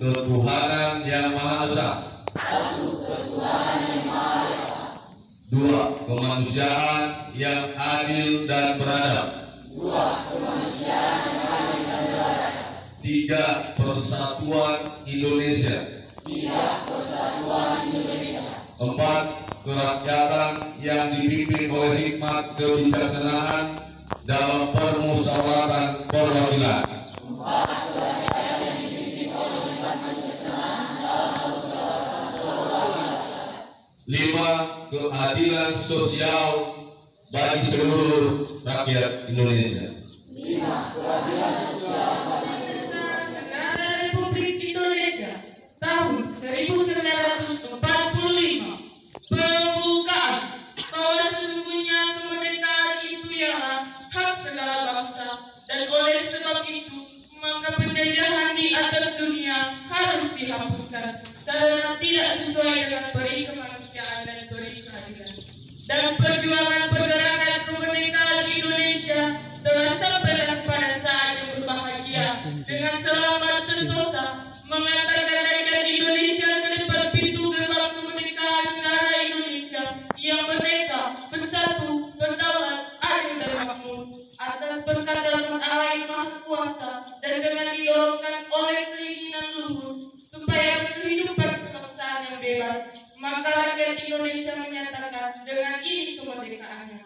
ketuhanan yang Maha Esa. Dua, kemanusiaan yang adil dan beradab. Tiga, persatuan Indonesia. Empat, kerakyatan yang dipimpin oleh hikmat kebijaksanaan dalam permusyawaratan perwakilan. Lima, keadilan sosial bagi seluruh rakyat Indonesia. Negara Republik Indonesia tahun 1945. Pembukaan bahwa sesungguhnya kemerdekaan itu ialah hak segala bangsa, dan oleh sebab itu maka penjajahan di atas dunia harus dihapuskan karena tidak sesuai dengan peri kemanusiaan dan peri keadilan. Dan perjuangan pergerakan kemerdekaan Indonesia telah sampai pada saat yang berbahagia dengan selamat sentosa mengantarkan rakyat Indonesia ke depan pintu gerbang kemerdekaan negara Indonesia yang merdeka, bersatu, berdaulat, adil dan makmur atas berkat dalam Allah yang Maha Kuasa, dan dengan didorongkan oleh keinginan luhur supaya kehidupan kebangsaan yang bebas, maka rakyat Indonesia menyatakan dengan ini kemerdekaannya.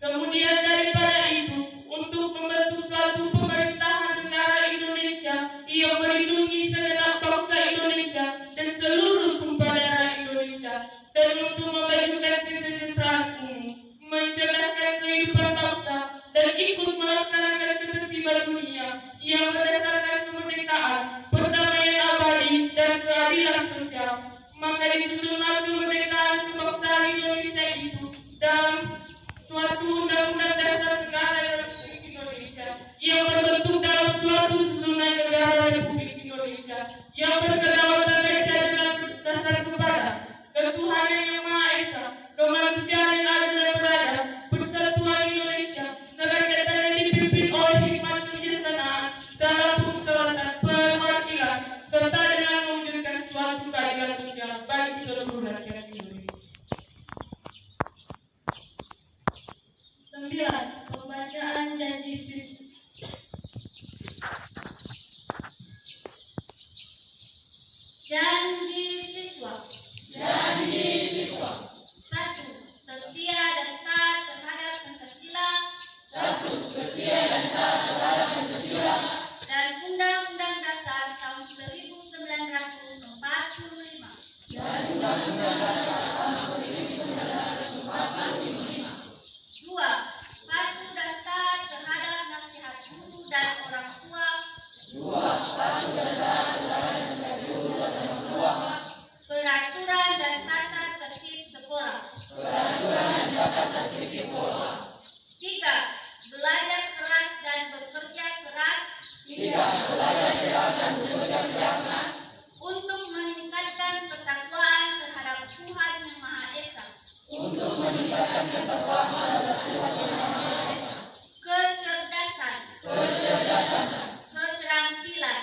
Kemudian daripada itu, untuk membentuk suatu pemerintahan negara Indonesia yang melindungi segenap bangsa Indonesia dan seluruh tumpah darah Indonesia, dan untuk memajukan kesejahteraan umum, mencerdaskan kehidupan bangsa, dan ikut melaksanakan ketertiban dunia yang berdasarkan kemerdekaan, perdamaian abadi, dan keadilan sosial. Maka disusunlah kemerdekaan kebangsaan Indonesia itu dalam suatu undang-undang dasar negara Republik Indonesia yang berbentuk dalam suatu susunan negara Republik Indonesia yang berkedaulatan dan berdasar kepada ketuhanan yang Maha Esa, kemanusiaan yang adil dan beradab, persatuan Indonesia, kerakyatan yang dipimpin oleh hikmat kebijaksanaan dalam permusyawaratan perwakilan, serta dengan mewujudkan suatu keadilan sosial bagi seluruh rakyat Indonesia. 9. Pembacaan janji siswa. Janji siswa. 1. Setia dan taat terhadap Pancasila. Dan Undang-Undang Dasar tahun 1945. 2. Patuh dan taat terhadap nasihat guru dan orang tua. Peraturan dan tata tertib sekolah. 3. Belajar keras dan bekerja keras. Untuk meningkatkan ketakwaan terhadap Tuhan yang Maha Esa. Kecerdasan. Keterampilan.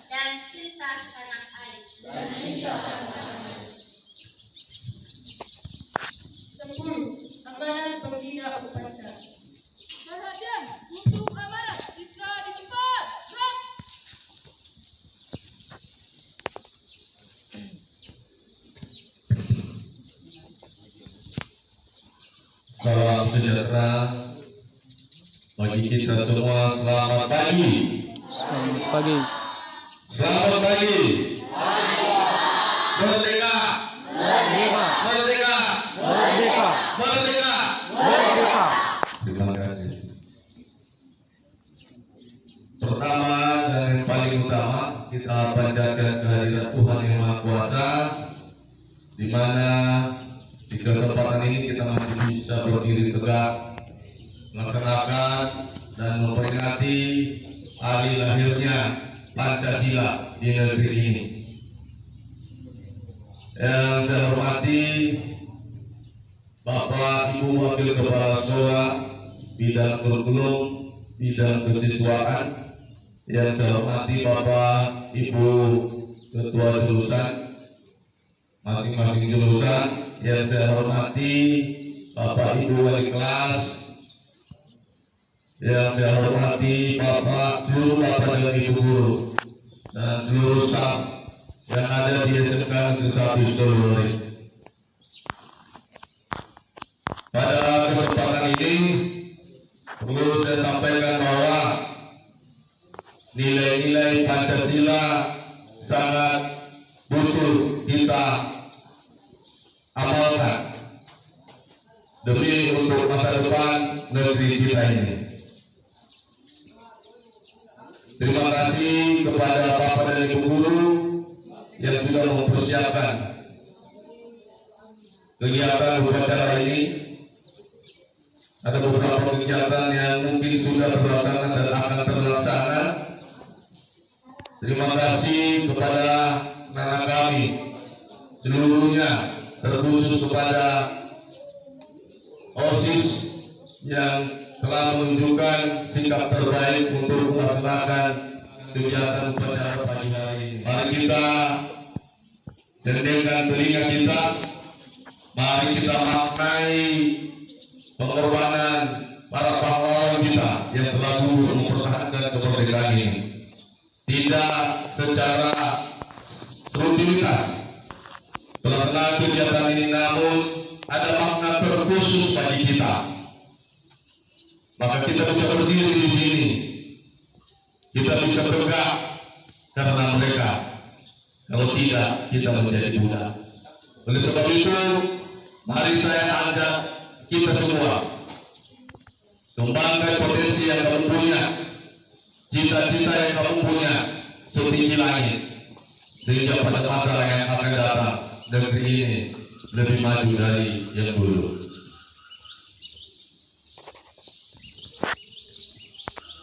Dan cinta tanah air. 10. Amanat pembina upacara. Perhatian untuk amanat siswa di tempat. Salam sejahtera bagi kita semua. Selamat pagi. Selamat pagi. Merdeka. Terima kasih. Pertama dan yang paling utama, kita panjatkan kehadiran Tuhan yang Maha Kuasa, di mana di kesempatan ini kita masih bisa berdiri tegak, melaksanakan dan memperingati hari lahirnya Pancasila di negeri ini. Yang saya hormati Bapak Ibu Wakil Kepala Sekolah Bidang Kurikulum, Bidang Kesiswaan. Yang saya hormati Bapak Ibu Ketua Jurusan, masing-masing jurusan yang saya hormati, Bapak Ibu Wali kelas, yang saya hormati seluruh Bapak dan Ibu guru, dan seluruh staf yang ada di SMK Negeri 1 Solo. Pada kesempatan ini perlu saya sampaikan bahwa nilai-nilai Pancasila sangat butuh kita amalkan demi untuk masa depan negeri kita ini. Terima kasih kepada Bapak dan Ibu guru yang sudah mempersiapkan kegiatan upacara ini. Ada beberapa kegiatan yang mungkin sudah terlaksana dan akan terlaksana. Terima kasih kepada anak kami seluruhnya, terkhusus kepada OSIS yang telah menunjukkan sikap terbaik untuk melaksanakan kegiatan upacara pagi hari ini. Mari kita dendengkan telinga kita, mari kita maknai pengorbanan para pahlawan kita yang telah gugur mempertahankan kemerdekaan ini. Tidak secara rutinitas pelaksanaan kegiatan ini, namun ada makna terkhusus bagi kita. Maka kita bisa berdiri di sini, kita bisa tegak karena mereka. Kalau tidak, kita menjadi budak. Oleh sebab itu, mari saya ajak kita semua kembangkan potensi yang kamu punya, cita-cita yang kamu punya setinggi langit, sehingga pada masa yang akan datang negeri ini lebih maju dari yang dulu.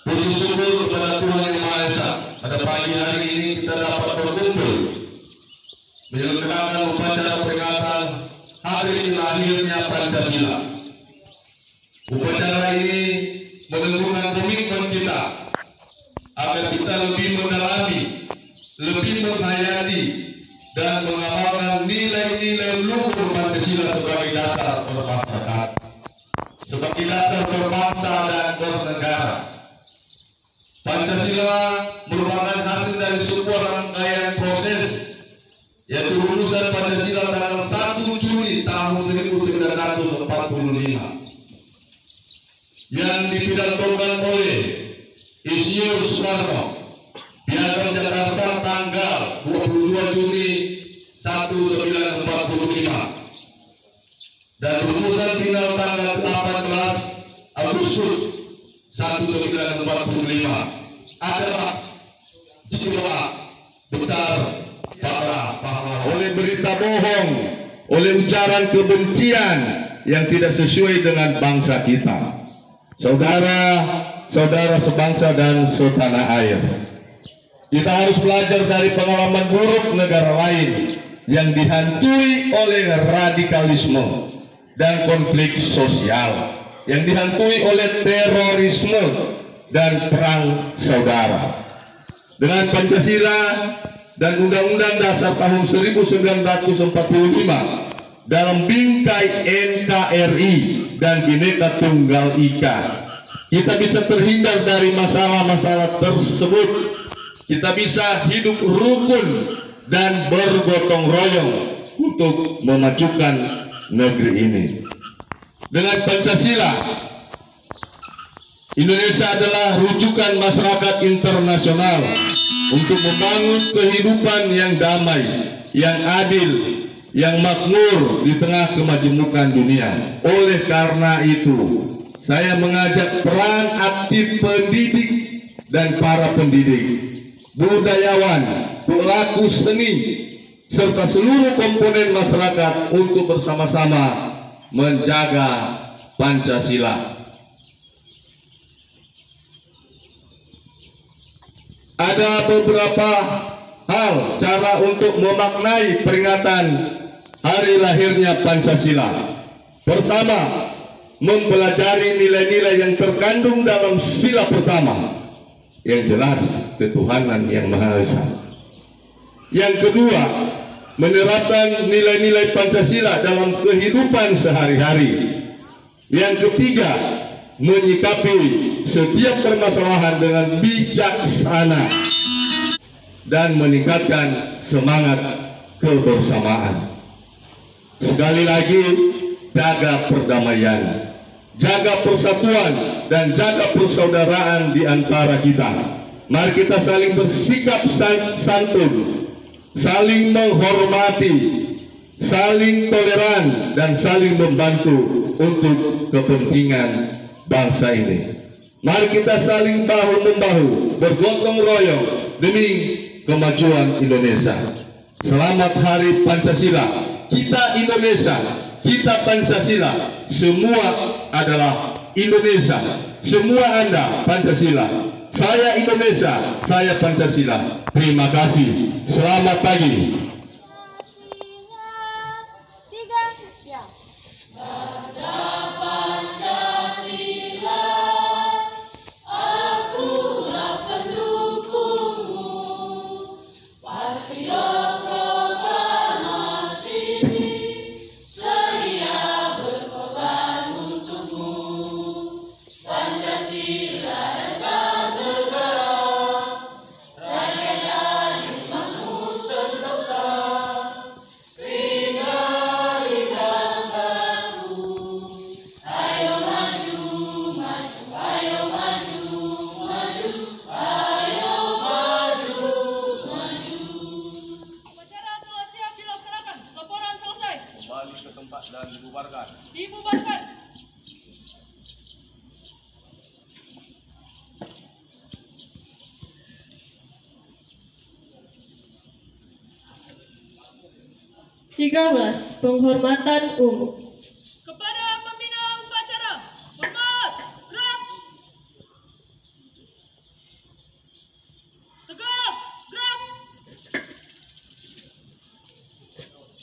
Puji syukur kepada Tuhan Yang Maha Esa, pada pagi hari ini kita dapat berkumpul menyelenggarakan upacara peringatan hari lahirnya Pancasila. Upacara ini menentukan komitmen kita agar kita lebih mendalami, lebih menghayati dan mengamalkan nilai-nilai luhur Pancasila sebagai dasar bermasyarakat, sebagai dasar berbangsa dan bernegara. Pancasila merupakan hasil dari sebuah rangkaian proses, yaitu rumusan Pancasila tanggal 1 Juli tahun 1945 yang dipidatokan oleh Insinyur Soekarno Piagam Jakarta tanggal 22 Juni 1945 dan rumusan final tanggal 18 Agustus 1945 adalah jiwa besar para pahlawan. Oleh berita bohong, oleh ujaran kebencian yang tidak sesuai dengan bangsa kita, saudara-saudara sebangsa dan setanah air, kita harus belajar dari pengalaman buruk negara lain yang dihantui oleh radikalisme dan konflik sosial, yang dihantui oleh terorisme dan perang saudara. Dengan Pancasila dan Undang-Undang Dasar tahun 1945 dalam bingkai NKRI dan Bhinneka Tunggal Ika, kita bisa terhindar dari masalah-masalah tersebut. Kita bisa hidup rukun dan bergotong royong untuk memajukan negeri ini. Dengan Pancasila, Indonesia adalah rujukan masyarakat internasional untuk membangun kehidupan yang damai, yang adil, yang makmur di tengah kemajemukan dunia. Oleh karena itu, saya mengajak peran aktif pendidik dan para pendidik, budayawan, pelaku seni, serta seluruh komponen masyarakat untuk bersama-sama menjaga Pancasila. Ada beberapa hal cara untuk memaknai peringatan hari lahirnya Pancasila. Pertama, mempelajari nilai-nilai yang terkandung dalam sila pertama, yang jelas ketuhanan yang Maha Esa. Yang kedua, menerapkan nilai-nilai Pancasila dalam kehidupan sehari-hari. Yang ketiga, menyikapi setiap permasalahan dengan bijaksana dan meningkatkan semangat kebersamaan. Sekali lagi, jaga perdamaian, jaga persatuan, dan jaga persaudaraan di antara kita. Mari kita saling bersikap santun, saling menghormati, saling toleran, dan saling membantu untuk kepentingan bangsa ini. Mari kita saling bahu-membahu, bergotong royong demi kemajuan Indonesia. Selamat Hari Pancasila. Kita Indonesia, kita Pancasila, semua adalah Indonesia. Semua Anda Pancasila. Saya Indonesia, saya Pancasila. Terima kasih. Selamat pagi. Tiga, ya. Upacara telah siap dilaksanakan. Laporan selesai. Kembali ke tempat dan dibubarkan. Dibubarkan. Penghormatan umum. Kepada pembina upacara, hormat, gerak. Tegak, gerak.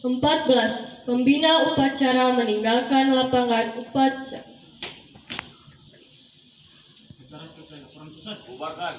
14. Pembina upacara meninggalkan lapangan upacara. Bubarkan.